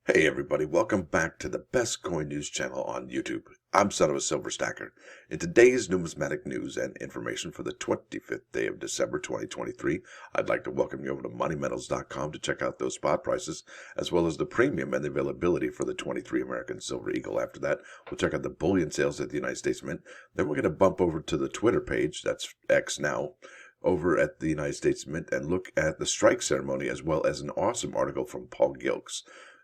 Hey everybody, welcome back to the best coin news channel on YouTube. I'm Sonofasilverstacker. In today's numismatic news and information for the 25th day of December 2023, I'd like to welcome you over to moneymetals.com to check out those spot prices, as well as the premium and the availability for the 23 American Silver Eagle. After that, we'll check out the bullion sales at the United States Mint. Then we're going to bump over to the Twitter page, that's X now, over at the United States Mint, and look at the strike ceremony, as well as an awesome article from Paul Gilks.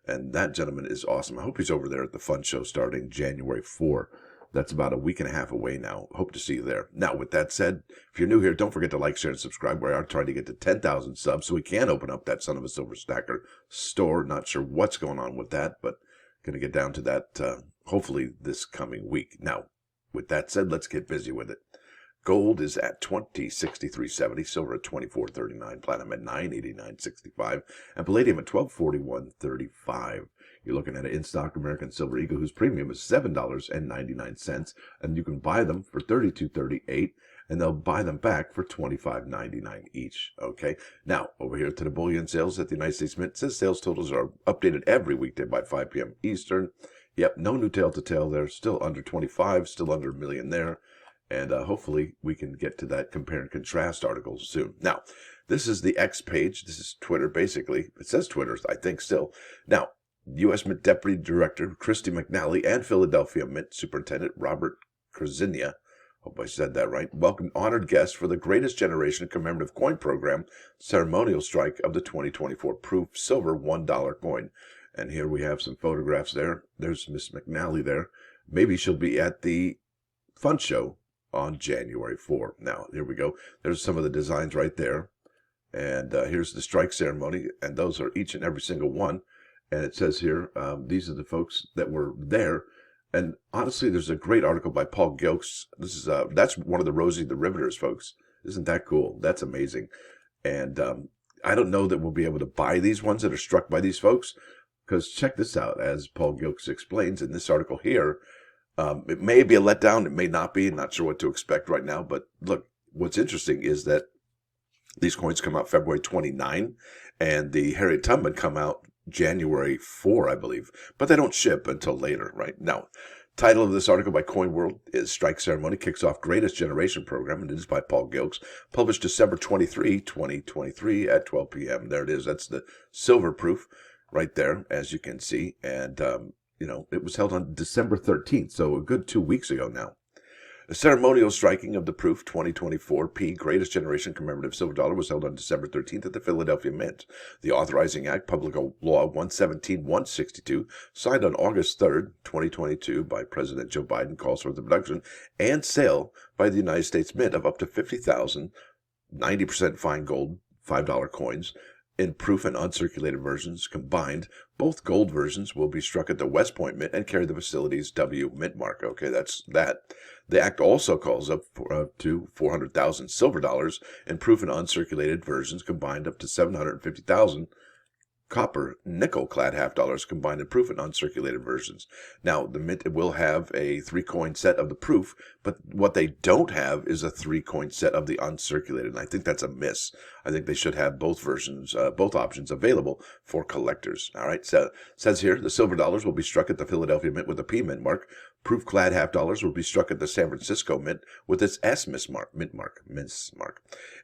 And that gentleman is awesome. I hope he's over there at the fun show starting January 4. That's about a week and a half away now. Hope to see you there. Now, with that said, if you're new here, don't forget to like, share, and subscribe. We are trying to get to 10,000 subs so we can open up that Son of a Silver Stacker store. Not sure what's going on with that, but going to get down to that hopefully this coming week. Now, with that said, let's get busy with it. Gold is at $20.63.70, silver at $24.39, platinum at $9.89.65, and palladium at $12.41.35. You're looking at an in-stock American Silver Eagle whose premium is $7.99, and you can buy them for $32.38, and they'll buy them back for $25.99 each. Okay, now over here to the bullion sales at the United States Mint. It says sales totals are updated every weekday by 5 p.m. Eastern. Yep, no new tail to tail there. Still under 25, still under a million there. And hopefully we can get to that compare and contrast article soon. Now, this is the X page. This is Twitter, basically. It says Twitter, I think, still. Now, U.S. Mint Deputy Director Christy McNally and Philadelphia Mint Superintendent Robert Krasinja, hope I said that right, welcomed honored guests for the Greatest Generation Commemorative Coin Program ceremonial strike of the 2024 Proof Silver $1 coin. And here we have some photographs there. There's Miss McNally there. Maybe she'll be at the fun show on January 4. Now, here we go. There's some of the designs right there. And here's the strike ceremony. And those are each and every single one. And it says here, these are the folks that were there. And honestly, there's a great article by Paul Gilks. This is that's one of the Rosie the Riveters, folks. Isn't that cool? That's amazing. And I don't know that we'll be able to buy these ones that are struck by these folks. Because check this out, as Paul Gilks explains in this article here. It may be a letdown. It may not be. Not sure what to expect right now. But look, what's interesting is that these coins come out February 29, and the Harriet Tubman come out January 4, I believe. But they don't ship until later, right? Now, title of this article by Coin World is Strike Ceremony Kicks Off Greatest Generation Program, and it is by Paul Gilks, published December 23, 2023 at 12 p.m. There it is. That's the silver proof right there, as you can see. And, you know, it was held on December 13th, so a good 2 weeks ago now. The ceremonial striking of the Proof 2024 P Greatest Generation Commemorative Silver Dollar was held on December 13th at the Philadelphia Mint. The Authorizing Act, Public Law 117-162, signed on August 3rd, 2022 by President Joe Biden, calls for the production and sale by the United States Mint of up to 50,000 90% fine gold $5 coins in proof and uncirculated versions combined. Both gold versions will be struck at the West Point Mint and carry the facility's W mint mark. Okay, that's that. The act also calls up to 400,000 silver dollars in proof and uncirculated versions combined, up to 750,000 copper nickel-clad half-dollars combined in proof and uncirculated versions. Now, the Mint will have a 3-coin set of the proof, but what they don't have is a 3-coin set of the uncirculated, and I think that's a miss. I think they should have both versions, both options available for collectors. All right, so it says here, the silver dollars will be struck at the Philadelphia Mint with a P mint mark. Proof-clad half-dollars will be struck at the San Francisco Mint with its S mint mark.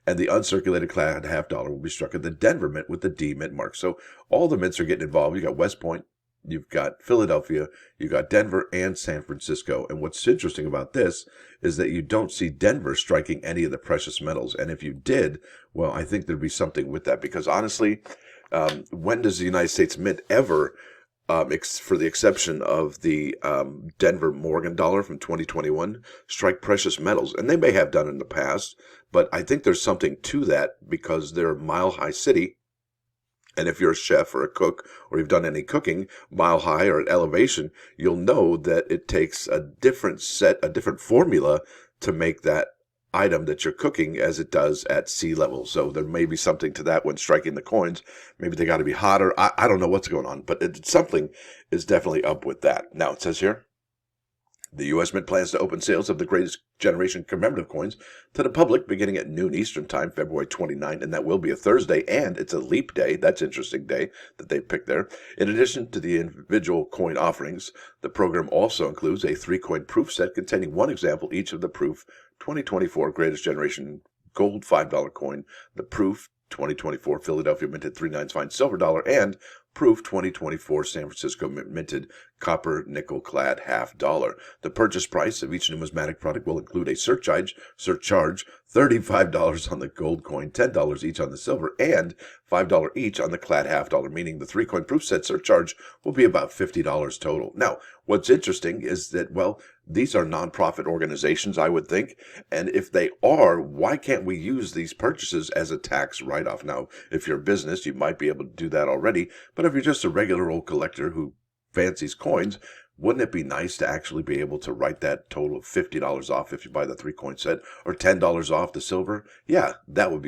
And the uncirculated clad half-dollar will be struck at the Denver Mint with the D mint mark. So all the mints are getting involved. You got West Point, you've got Philadelphia, you've got Denver and San Francisco. And what's interesting about this is that you don't see Denver striking any of the precious metals. And if you did, well, I think there'd be something with that. Because honestly, when does the United States Mint ever, for the exception of the Denver Morgan dollar from 2021, strike precious metals? And they may have done in the past, but I think there's something to that because they're a mile-high city. And if you're a chef or a cook, or you've done any cooking mile high or at elevation, you'll know that it takes a different formula to make that item that you're cooking as it does at sea level. So there may be something to that when striking the coins. Maybe they got to be hotter. I don't know what's going on, but something is definitely up with that. Now it says here, The U.S. Mint plans to open sales of the greatest generation commemorative coins to the public beginning at noon Eastern Time, February 29, and that will be a Thursday, and it's a leap day. That's an interesting day that they picked there. In addition to the individual coin offerings, the program also includes a 3-coin proof set containing one example each of the proof 2024 greatest generation gold $5 coin, the proof 2024 Philadelphia minted 3/9 fine silver dollar, and proof 2024 San Francisco minted copper nickel clad $half. The purchase price of each numismatic product will include a surcharge $35 on the gold coin, $10 each on the silver, and $5 each on the clad $half, meaning the 3-coin proof set surcharge will be about $50 total. Now, what's interesting is that, well, these are nonprofit organizations, I would think, and if they are, why can't we use these purchases as a tax write-off? Now, if you're a business, you might be able to do that already, but if you're just a regular old collector who fancies coins, wouldn't it be nice to actually be able to write that total of $50 off if you buy the 3-coin set, or $10 off the silver? Yeah, that would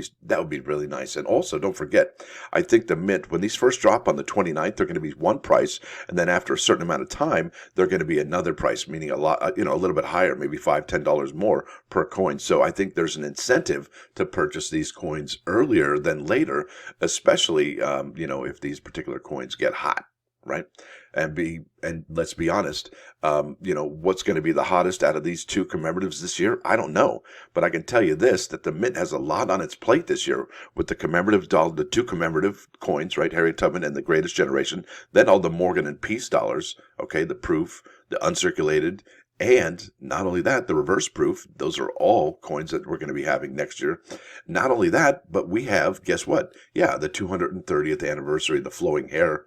be really nice. And also, don't forget, I think the mint, when these first drop on the 29th, they're going to be one price, and then after a certain amount of time, they're going to be another price, meaning a little bit higher, maybe $5, $10 more per coin. So I think there's an incentive to purchase these coins earlier than later, especially if these particular coins get hot. Right. And let's be honest, what's going to be the hottest out of these two commemoratives this year? I don't know. But I can tell you this, that the mint has a lot on its plate this year with the commemorative dollar, the 2 commemorative coins, right? Harriet Tubman and the Greatest Generation. Then all the Morgan and Peace dollars. Okay. The proof, the uncirculated. And not only that, the reverse proof, those are all coins that we're going to be having next year. Not only that, but we have, guess what? Yeah, the 230th anniversary, the flowing hair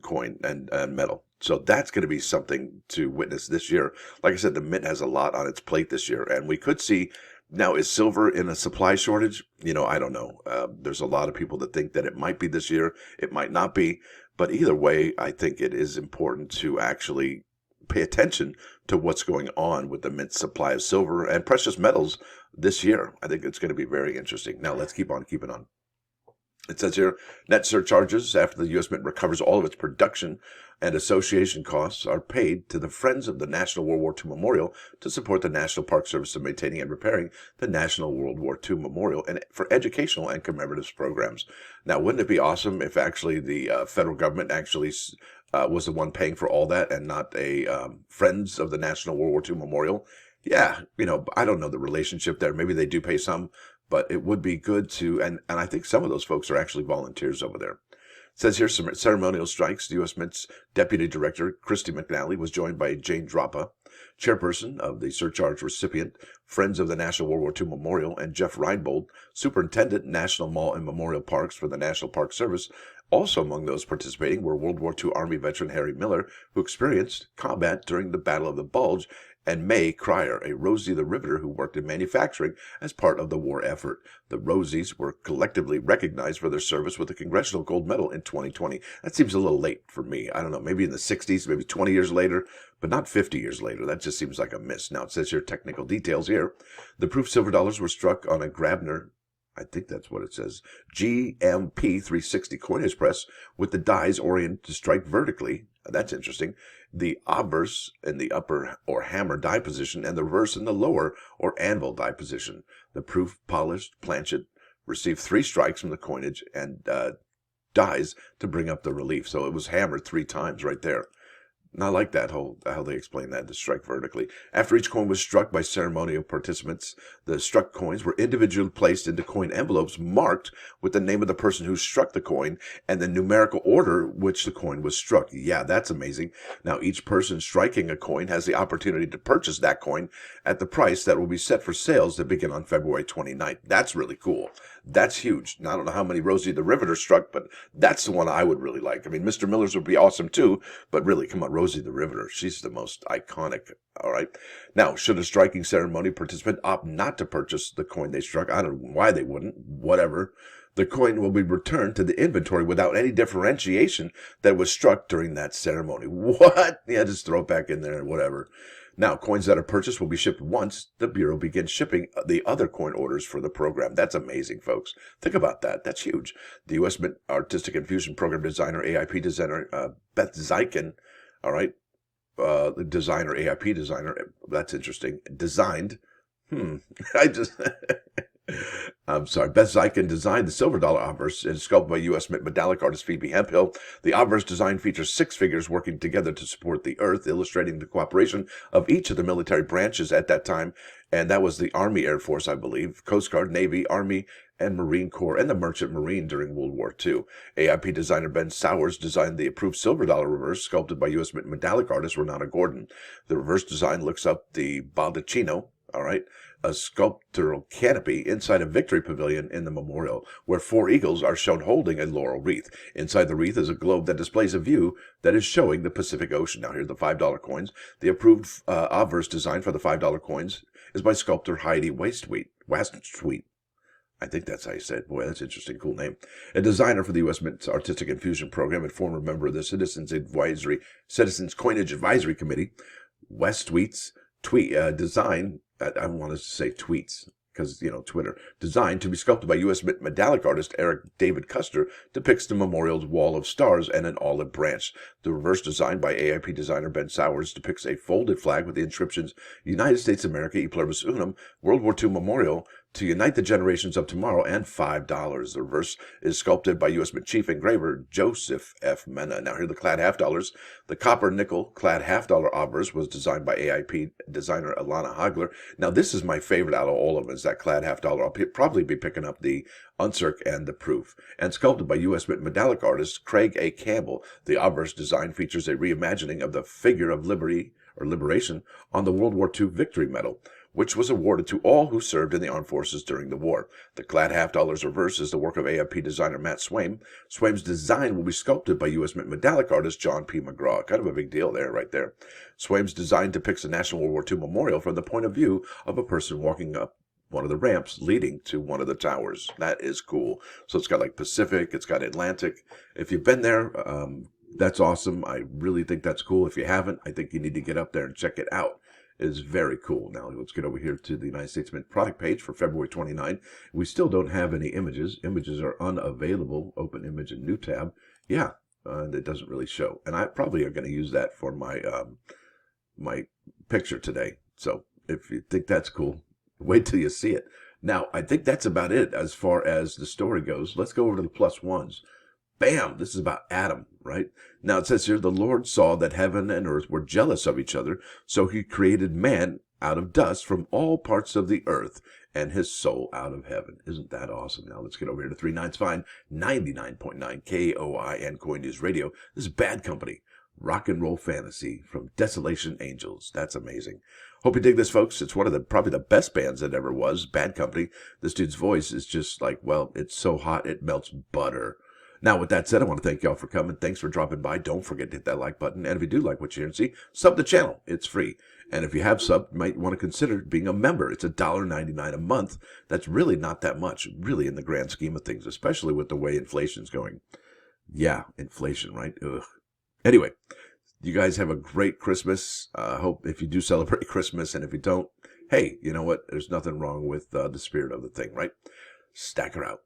coin and metal. So that's going to be something to witness this year. Like I said, the mint has a lot on its plate this year, and we could see. Now, is silver in a supply shortage? I don't know. There's a lot of people that think that it might be this year. It might not be. But either way, I think it is important to actually pay attention to what's going on with the mint supply of silver and precious metals this year. I think it's going to be very interesting. Now, let's keep on keeping on. It says here, net surcharges after the U.S. Mint recovers all of its production and association costs are paid to the Friends of the National World War II Memorial to support the National Park Service in maintaining and repairing the National World War II Memorial and for educational and commemorative programs. Now, wouldn't it be awesome if actually the federal government actually was the one paying for all that and not a Friends of the National World War II Memorial? Yeah, I don't know the relationship there. Maybe they do pay some. But it would be good to, and I think some of those folks are actually volunteers over there. It says here, some ceremonial strikes. The U.S. Mint's Deputy Director, Christy McNally, was joined by Jane Droppa, Chairperson of the surcharge recipient, Friends of the National World War II Memorial, and Jeff Reinbold, Superintendent, National Mall and Memorial Parks for the National Park Service. Also among those participating were World War II Army veteran Harry Miller, who experienced combat during the Battle of the Bulge, and May Cryer, a Rosie the Riveter who worked in manufacturing as part of the war effort. The Rosies were collectively recognized for their service with a Congressional Gold Medal in 2020. That seems a little late for me. I don't know, maybe in the 60s, maybe 20 years later, but not 50 years later. That just seems like a miss. Now, it says here, technical details here. The proof silver dollars were struck on a Grabner, I think that's what it says, GMP 360 coinage press with the dies oriented to strike vertically. That's interesting. The obverse in the upper or hammer die position and the reverse in the lower or anvil die position. The proof polished planchet received 3 strikes from the coinage and dies to bring up the relief. So it was hammered 3 times right there. And I like that how they explain that, to strike vertically. After each coin was struck by ceremonial participants, the struck coins were individually placed into coin envelopes marked with the name of the person who struck the coin and the numerical order which the coin was struck. Yeah, that's amazing. Now, each person striking a coin has the opportunity to purchase that coin at the price that will be set for sales that begin on February 29th. That's really cool. That's huge. Now, I don't know how many Rosie the Riveter struck, but that's the one I would really like. I mean, Mr. Miller's would be awesome too, but really, come on, Rosie the Riveter. She's the most iconic. All right. Now, should a striking ceremony participant opt not to purchase the coin they struck, I don't know why they wouldn't, whatever, the coin will be returned to the inventory without any differentiation that was struck during that ceremony. What? Yeah, just throw it back in there and whatever. Now, coins that are purchased will be shipped once the Bureau begins shipping the other coin orders for the program. That's amazing, folks. Think about that. That's huge. The U.S. Mint Artistic Infusion Program designer, AIP designer, Beth Zeiken, all right, designer, AIP designer. That's interesting. Designed. I just... I'm sorry. Beth Zeiken designed the silver dollar obverse and sculpted by U.S. metallic artist Phoebe Hemphill. The obverse design features 6 figures working together to support the Earth, illustrating the cooperation of each of the military branches at that time. And that was the Army, Air Force, I believe, Coast Guard, Navy, Army, and Marine Corps, and the Merchant Marine during World War II. AIP designer Ben Sowers designed the approved silver dollar reverse, sculpted by U.S. metallic artist Renata Gordon. The reverse design looks up the baldacchino, all right, a sculptural canopy inside a victory pavilion in the memorial, where 4 eagles are shown holding a laurel wreath. Inside the wreath is a globe that displays a view that is showing the Pacific Ocean. Now, here's the $5 coins. The approved obverse design for the $5 coins is by sculptor Heidi Wastweet. I think that's how you say it. Boy, that's an interesting, cool name. A designer for the U.S. Mint's Artistic Infusion Program and former member of the Citizens Coinage Advisory Committee, Wastweet's design, I want to say tweets, because, Twitter, designed to be sculpted by U.S. metallic artist Eric David Custer, depicts the memorial's wall of stars and an olive branch. The reverse design by AIP designer Ben Sowers depicts a folded flag with the inscriptions, United States of America e pluribus unum, World War II Memorial, to unite the generations of tomorrow, and $5. The reverse is sculpted by U.S. Mint chief engraver Joseph F. Mena. Now, here are the clad $half. The copper nickel clad $half obverse was designed by AIP designer Alana Hagler. Now, this is my favorite out of all of them, is that clad $half. I'll probably be picking up the uncirc and the proof. And sculpted by U.S. Mint metallic artist Craig A. Campbell. The obverse design features a reimagining of the figure of liberation on the World War II Victory Medal, which was awarded to all who served in the armed forces during the war. The clad $half reverse is the work of AIP designer Matt Swaim. Swaim's design will be sculpted by U.S. Mint metallic artist John P. McGraw. Kind of a big deal there, right there. Swaim's design depicts the National World War II Memorial from the point of view of a person walking up one of the ramps leading to one of the towers. That is cool. So it's got like Pacific, it's got Atlantic. If you've been there, that's awesome. I really think that's cool. If you haven't, I think you need to get up there and check it out. Is very cool. Now, let's get over here to the United States Mint product page for February 29. We still don't have any images. Images are unavailable. Open image in new tab. Yeah, and it doesn't really show. And I probably are going to use that for my my picture today. So if you think that's cool, wait till you see it. Now, I think that's about it as far as the story goes. Let's go over to the plus ones. Bam! This is about Adam, right? Now it says here, the Lord saw that heaven and earth were jealous of each other, so he created man out of dust from all parts of the earth and his soul out of heaven. Isn't that awesome? Now let's get over here to 3 Nines Fine, 99.9 KOIN Coin News Radio. This is Bad Company, Rock and Roll Fantasy from Desolation Angels. That's amazing. Hope you dig this, folks. It's one of the probably the best bands that ever was. Bad Company. This dude's voice is just like, well, it's so hot it melts butter. Now, with that said, I want to thank y'all for coming. Thanks for dropping by. Don't forget to hit that like button. And if you do like what you hear and see, sub the channel. It's free. And if you have subbed, you might want to consider being a member. It's $1.99 a month. That's really not that much, really, in the grand scheme of things, especially with the way inflation's going. Yeah, inflation, right? Ugh. Anyway, you guys have a great Christmas. Hope if you do celebrate Christmas, and if you don't, hey, you know what? There's nothing wrong with the spirit of the thing, right? Stacker out.